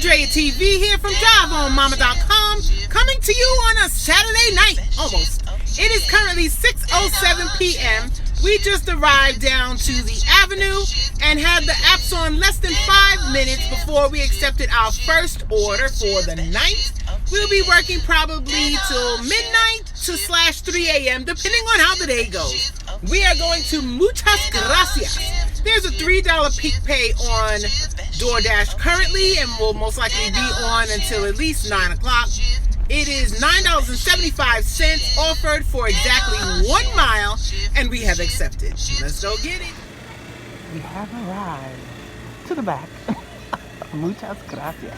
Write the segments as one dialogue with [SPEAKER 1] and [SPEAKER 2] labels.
[SPEAKER 1] Drea TV here from DriveOnMama.com, coming to you on a Saturday night, almost. It is currently 6:07 p.m. We just arrived down to the avenue and had the apps on less than 5 minutes before we accepted our first order for the night. We'll be working probably till midnight to /3 a.m. depending on how the day goes. We are going to Muchas Gracias. There's a $3 peak pay on Doordash currently and will most likely be on until at least 9 o'clock. It is $9.75 offered for exactly 1 mile, and we have accepted. Let's go get it.
[SPEAKER 2] We have arrived to the back. Muchas gracias.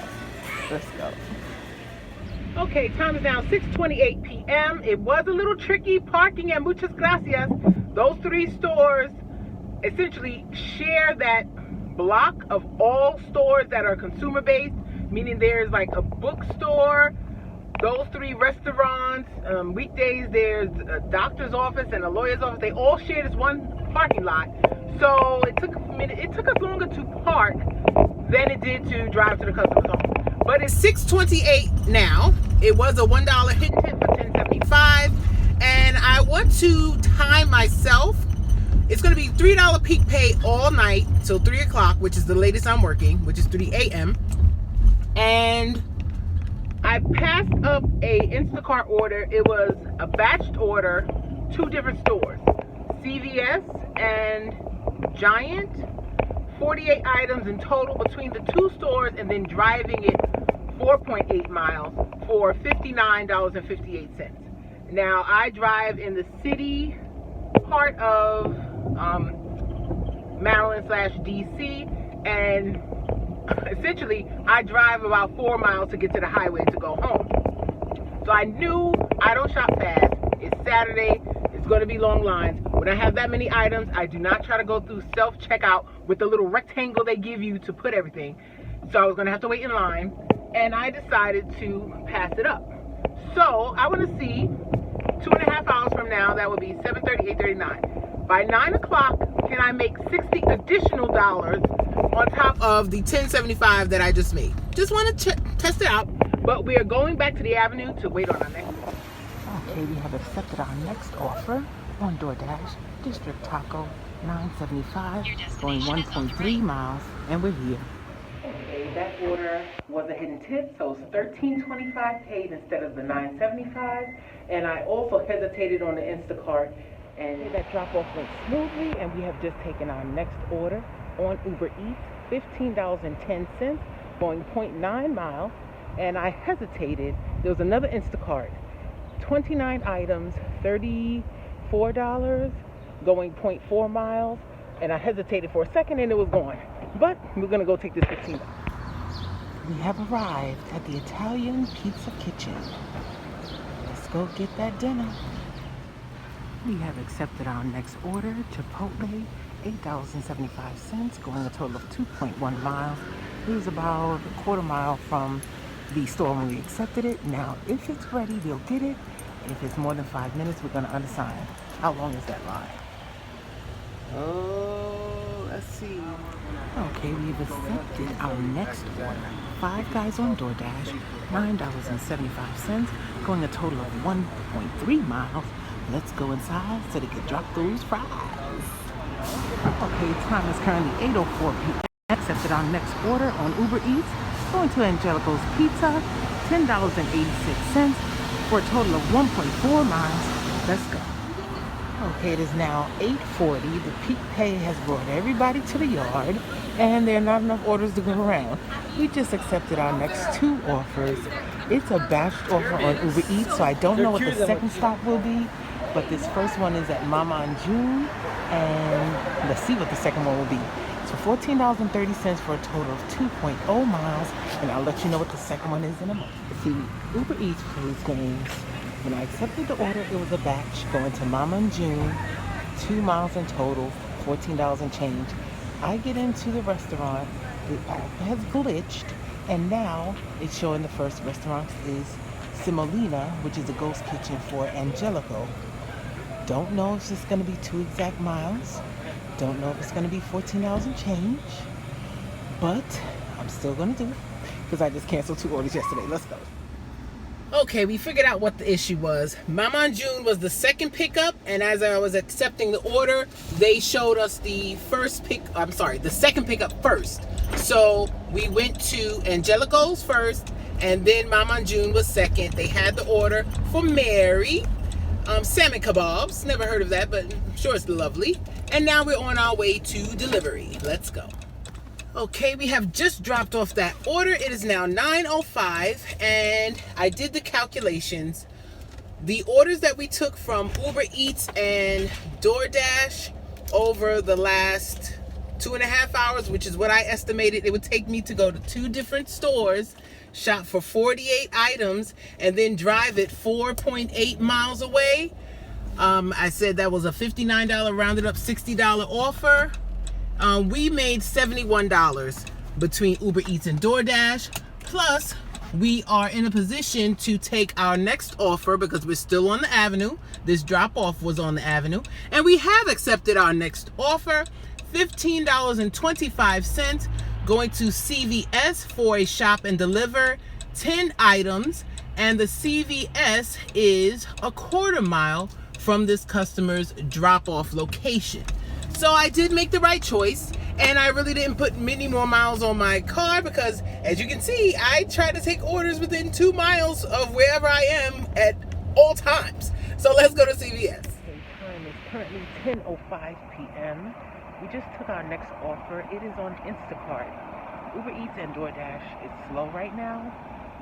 [SPEAKER 2] Let's go.
[SPEAKER 1] Okay, time is now 6:28 p.m. It was a little tricky parking at Muchas Gracias. Those 3 stores essentially share that block of all stores that are consumer-based, meaning there's like a bookstore, those 3 restaurants, weekdays there's a doctor's office and a lawyer's office. They all share this one parking lot. So it took us longer to park than it did to drive to the customer's home. But it's 6:28 now. It was a $1 hidden tip for $10.75, and I want to time myself. It's going to be $3 peak pay all night till 3 o'clock, which is the latest I'm working, which is 3 a.m. And I passed up a Instacart order. It was a batched order, 2 different stores, CVS and Giant. 48 items in total between the 2 stores, and then driving it 4.8 miles for $59.58. Now, I drive in the city part of Maryland/DC, and essentially I drive about 4 miles to get to the highway to go home. So I knew I don't shop fast. It's Saturday. It's going to be long lines. When I have that many items, I do not try to go through self-checkout with the little rectangle they give you to put everything. So I was going to have to wait in line, and I decided to pass it up. So I want to see 2.5 hours from now, that would be 7:30, 8:39. By 9 o'clock, can I make $60 additional on top of the $10.75 that I just made? Just want to test it out. But we are going back to the avenue to wait on our next order.
[SPEAKER 2] Okay, we have accepted our next offer on DoorDash. District Taco, $9.75, going 1.3 miles, and we're here.
[SPEAKER 1] Okay, that order was a hidden tip, so it's $13.25 paid instead of the $9.75. And I also hesitated on the Instacart, and that drop-off went smoothly, and we have just taken our next order on Uber Eats, $15.10, going 0.9 miles, and I hesitated. There was another Instacart, 29 items, $34, going 0.4 miles, and I hesitated for a second, and it was gone. But we're going to go take this $15.
[SPEAKER 2] We have arrived at the Italian Pizza Kitchen. Let's go get that dinner. We have accepted our next order, Chipotle, $8.75, going a total of 2.1 miles. It was about a quarter mile from the store when we accepted it. Now, if it's ready, we'll get it. If it's more than 5 minutes, we're going to unassign. How long is that line?
[SPEAKER 1] Oh, let's see.
[SPEAKER 2] Okay, we've accepted our next order. 5 Guys on DoorDash, $9.75, going a total of 1.3 miles. Let's go inside so they can drop those fries. Okay, time is currently 8:04 p.m. Accepted our next order on Uber Eats, going to Angelico's Pizza, $10.86 for a total of 1.4 miles. Let's go. Okay, it is now 8:40. The peak pay has brought everybody to the yard, and there are not enough orders to go around. We just accepted our next 2 offers. It's a batched offer on Uber Eats, so I don't know what the second stop will be. But this first one is at Mama and June, and let's see what the second one will be. So $14.30 for a total of 2.0 miles, and I'll let you know what the second one is in a moment. See, Uber Eats plays games. When I accepted the order, it was a batch going to Mama and June, 2 miles in total, $14 and change. I get into the restaurant, the app has glitched, and now it's showing the first restaurant is Semolina, which is a ghost kitchen for Angelico. Don't know if it's going to be 2 exact miles. Don't know if it's going to be $14 and change. But I'm still going to do it.
[SPEAKER 1] because I just canceled 2 orders yesterday. Let's go. Okay, we figured out what the issue was. Mama June was the second pickup, and as I was accepting the order, they showed us the second pickup first. So we went to Angelico's first, and then Mama June was second. They had the order for Mary, salmon kebabs. Never heard of that, but I'm sure it's lovely. And now we're on our way to delivery. Let's go. Okay, we have just dropped off that order. It is now 9:05, and I did the calculations. The orders that we took from Uber Eats and Doordash over the last 2.5 hours, which is what I estimated it would take me to go to 2 different stores, shop for 48 items, and then drive it 4.8 miles away. I said that was a $59 rounded up $60 offer. We made $71 between Uber Eats and DoorDash. Plus, we are in a position to take our next offer because we're still on the avenue. This drop-off was on the avenue. And we have accepted our next offer, $15.25, going to CVS for a shop and deliver 10 items. And the CVS is a 1/4 mile from this customer's drop-off location. So I did make the right choice, and I really didn't put many more miles on my car because, as you can see, I try to take orders within 2 miles of wherever I am at all times. So let's go to CVS. Okay, time is currently 10:05 p.m. We just took our next offer. It is on Instacart. Uber Eats and DoorDash is slow right now.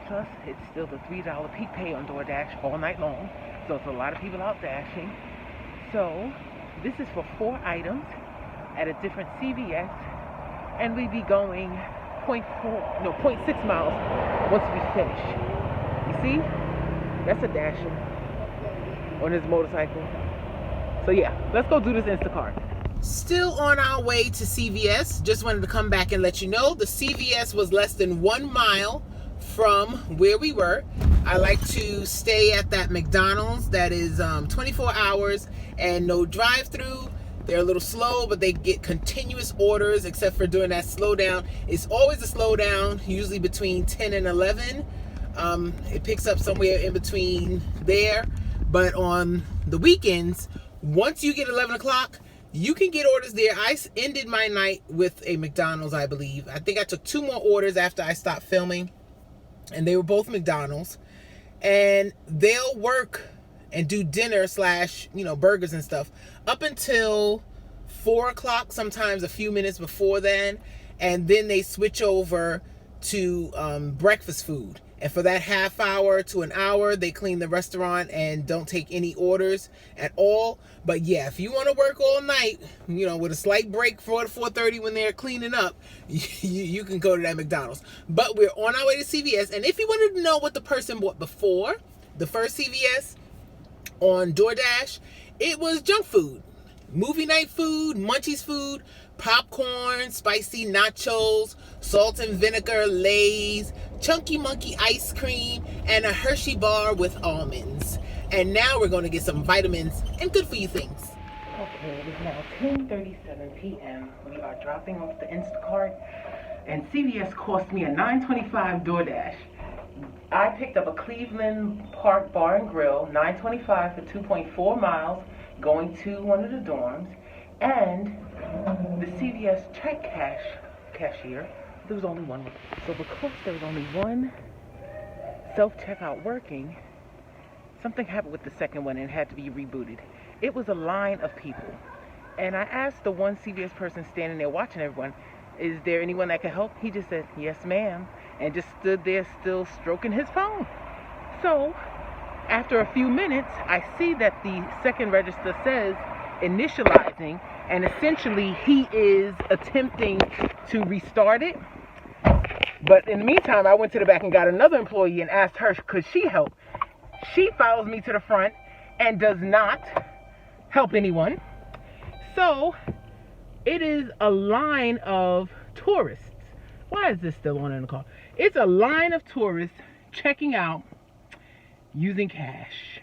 [SPEAKER 1] Plus, it's still the $3 peak pay on DoorDash all night long. So it's a lot of people out dashing. So this is for 4 items at a different CVS, and we'd be going 0.6 miles once we finish. You see? That's a dasher on his motorcycle. So yeah, let's go do this Instacart. Still on our way to CVS. Just wanted to come back and let you know the CVS was less than 1 mile from where we were. I like to stay at that McDonald's that is 24 hours and no drive-through. They're a little slow, but they get continuous orders except for during that slowdown. It's always a slowdown, usually between 10 and 11. It picks up somewhere in between there. But on the weekends, once you get 11 o'clock, you can get orders there. I ended my night with a McDonald's, I believe. I think I took 2 more orders after I stopped filming, and they were both McDonald's. And they'll work and do dinner / burgers and stuff up until 4 o'clock, sometimes a few minutes before then. And then they switch over to breakfast food. And for that half hour to an hour, they clean the restaurant and don't take any orders at all. But yeah, if you want to work all night, with a slight break 4 to 4:30 when they're cleaning up, you can go to that McDonald's. But we're on our way to CVS. And if you wanted to know what the person bought before the first CVS on DoorDash, it was junk food. Movie night food, munchies food, popcorn, spicy nachos, salt and vinegar Lay's, Chunky Monkey ice cream, and a Hershey bar with almonds. And now we're going to get some vitamins and good for you things. Okay, it is now 10:37 p.m. We are dropping off the Instacart, and CVS cost me a $9.25 DoorDash. I picked up a Cleveland Park Bar and Grill, $9.25 for 2.4 miles, going to one of the dorms, and the CVS check cashier, there was only one. So because there was only one self-checkout working, something happened with the second one and had to be rebooted. It was a line of people. And I asked the one CVS person standing there watching everyone, is there anyone that can help? He just said, yes, ma'am, and just stood there still stroking his phone. So after a few minutes, I see that the second register says initializing, and essentially he is attempting to restart it. But in the meantime, I went to the back and got another employee and asked her, could she help? She follows me to the front and does not help anyone. So it is a line of tourists. Why is this still on in the car? It's a line of tourists checking out using cash.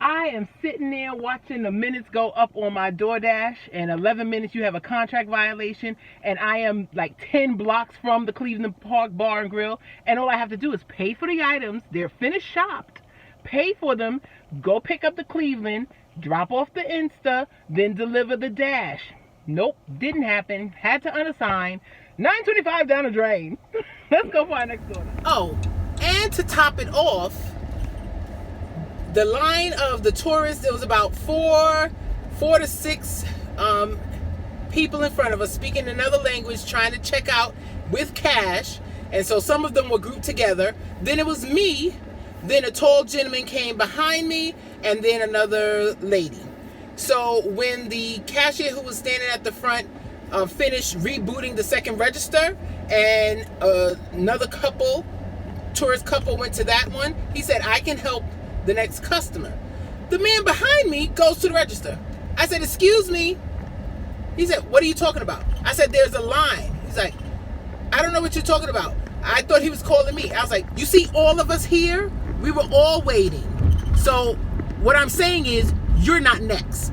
[SPEAKER 1] I am sitting there watching the minutes go up on my Doordash, and 11 minutes you have a contract violation, and I am like 10 blocks from the Cleveland Park Bar and Grill, and all I have to do is pay for the items. They're finished shopped, pay for them, go pick up the Cleveland, drop off the Insta, then deliver the Dash. Nope, didn't happen. Had to unassign. $9.25 down the drain. Let's go for our next order. Oh, and to top it off, the line of the tourists, there was about four to six people in front of us speaking another language, trying to check out with cash. And so some of them were grouped together. Then it was me. Then a tall gentleman came behind me, and then another lady. So when the cashier who was standing at the front finished rebooting the second register, and another tourist couple went to that one, he said, I can help the next customer. The man behind me goes to the register. I said, excuse me. He said, what are you talking about? I said, there's a line. He's like, I don't know what you're talking about. I thought he was calling me. I was like, you see all of us here? We were all waiting. So what I'm saying is, you're not next.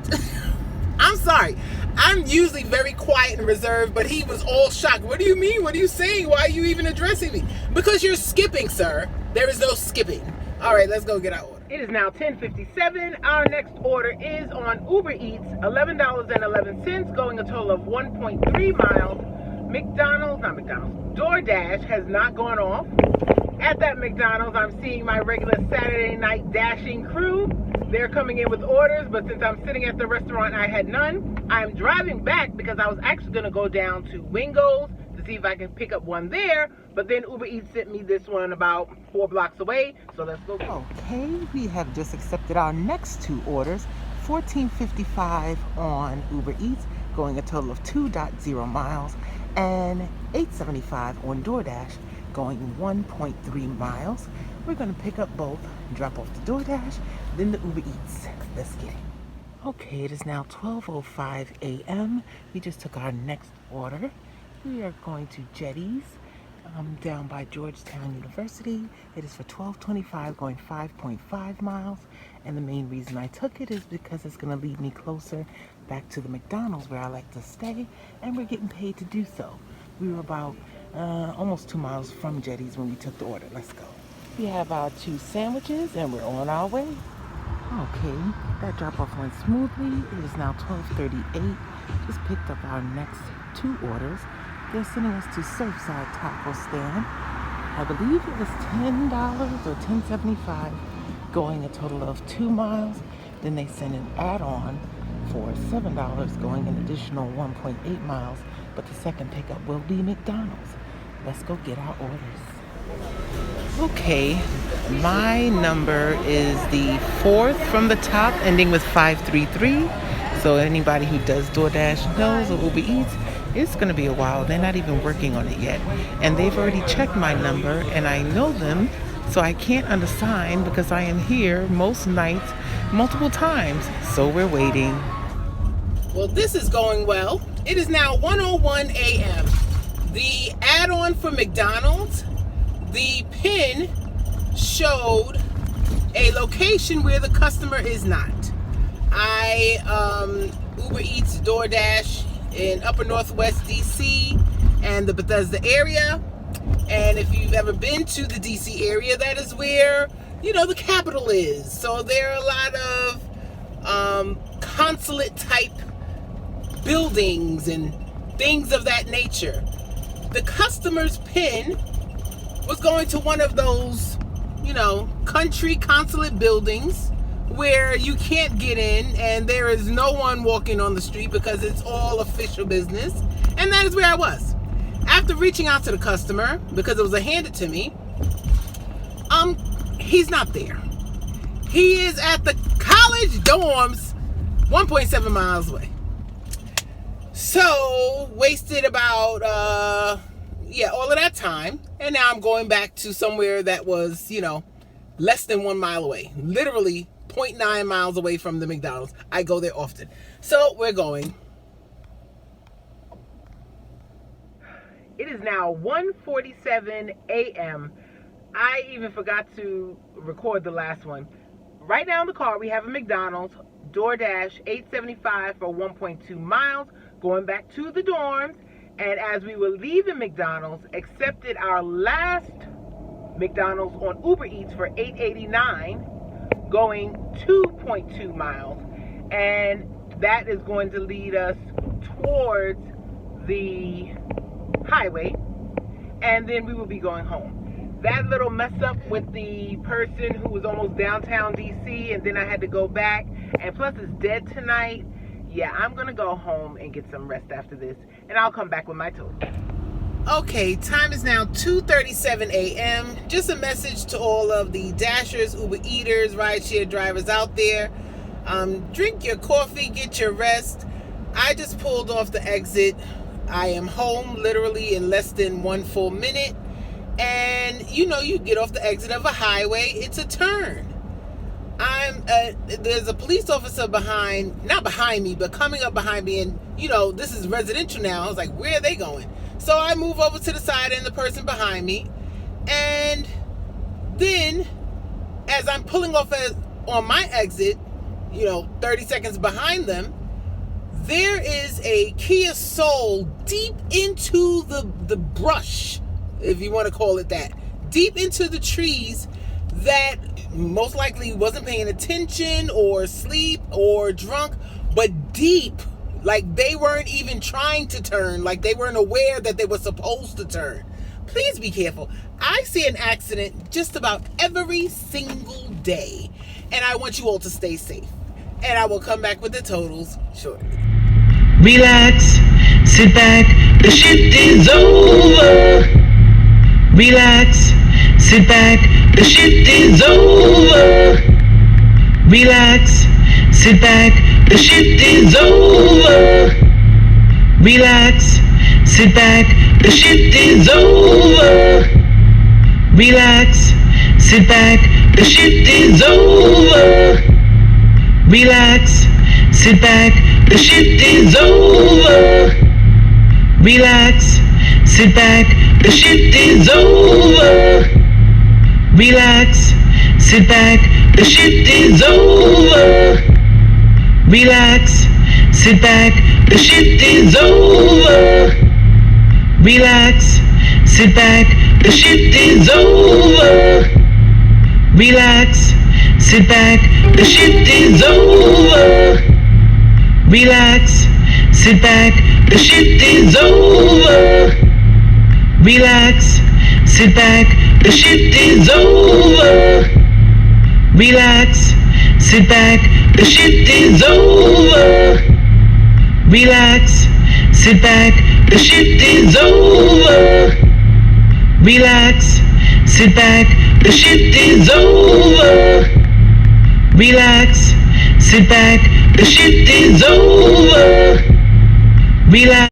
[SPEAKER 1] I'm sorry. I'm usually very quiet and reserved, but he was all shocked. What do you mean? What are you saying? Why are you even addressing me? Because you're skipping, sir. There is no skipping. All right, let's go get our order. It is now 10:57. Our next order is on Uber Eats, $11.11, going a total of 1.3 miles. DoorDash has not gone off. At that McDonald's, I'm seeing my regular Saturday night dashing crew. They're coming in with orders, but since I'm sitting at the restaurant, I had none. I'm driving back because I was actually going to go down to Wingo's to see if I can pick up one there, but then Uber Eats sent me this one about 4 blocks away, so let's go.
[SPEAKER 2] Okay, we have just accepted our next two orders. $14.55 on Uber Eats, going a total of 2.0 miles, and $8.75 on DoorDash, going 1.3 miles. We're going to pick up both, drop off the DoorDash, then the Uber Eats. Let's get it. Okay, it is now 12:05 a.m. We just took our next order. We are going to Jetty's down by Georgetown University. It is for $12.25, going 5.5 miles. And the main reason I took it is because it's going to lead me closer back to the McDonald's where I like to stay, and we're getting paid to do so. We were about almost 2 miles from Jetty's when we took the order. Let's go. We have our 2 sandwiches, and we're on our way. Okay, that drop-off went smoothly. It is now 12:38. Just picked up our next 2 orders. They're sending us to Surfside Taco Stand. I believe it was $10 or $10.75, going a total of 2 miles. Then they sent an add-on for $7, going an additional 1.8 miles. But the second pickup will be McDonald's. Let's go get our orders. Okay, my number is the 4th from the top, ending with 533. So anybody who does DoorDash knows, or Uber Eats, it's going to be a while. They're not even working on it yet. And they've already checked my number, and I know them, so I can't unassign because I am here most nights, multiple times. So we're waiting.
[SPEAKER 1] Well, this is going well. It is now 1:01 a.m. The add-on for McDonald's, the pin showed a location where the customer is not. I Uber Eats, DoorDash in Upper Northwest DC and the Bethesda area. And if you've ever been to the DC area, that is where, the capital is. So there are a lot of consulate type buildings and things of that nature. The customer's pin was going to one of those, country consulate buildings where you can't get in and there is no one walking on the street because it's all official business. And that is where I was. After reaching out to the customer, because it was handed to me, he's not there. He is at the college dorms 1.7 miles away. So, wasted about, all of that time. And now I'm going back to somewhere that was, less than 1 mile away. Literally 0.9 miles away from the McDonald's. I go there often. So, we're going. It is now 1:47 a.m. I even forgot to record the last one. right now in the car, we have a McDonald's, Doordash, $8.75 for 1.2 miles, going back to the dorms. And as we were leaving McDonald's, accepted our last McDonald's on Uber Eats for $8.89, going 2.2 miles. And that is going to lead us towards the highway, and then we will be going home. That little mess up with the person who was almost downtown DC, and then I had to go back, and plus it's dead tonight. Yeah, I'm gonna go home and get some rest after this, and I'll come back with my total. Okay, time is now 2:37 a.m. Just a message to all of the Dashers, Uber Eaters, rideshare drivers out there. Drink your coffee, get your rest. I just pulled off the exit. I am home literally in less than 1 full minute. And you know, you get off the exit of a highway, it's a turn. There's a police officer not behind me, but coming up behind me, and you know, this is residential now. I was like, where are they going? So I move over to the side and the person behind me. And then as I'm pulling off on my exit, you know, 30 seconds behind them, there is a Kia Soul deep into the brush, if you want to call it that, deep into the trees, that most likely wasn't paying attention or asleep or drunk, but deep, like they weren't even trying to turn, like they weren't aware that they were supposed to turn. Please be careful. I see an accident just about every single day, and I want you all to stay safe. And I will come back with the totals shortly.
[SPEAKER 3] Relax, sit back, the shift is over. Relax, sit back, the shift is over. Relax, sit back, the shift is over. Relax, sit back, the shift is over. Relax, sit back, the shift is over. Relax, sit back, the shift is over. Relax, sit back, the shift is over. Relax, sit back, the shift is over. Relax, sit back, the shift is over. Relax, sit back, the shift is over. Relax, sit back, the shift is over. Relax, sit back, the shift is over. Relax, sit back, the shift is over. Relax, sit back, the shift is over. Relax, sit back, the shift is over. Relax, sit back, the shift is over. Relax, sit back, the shift is over.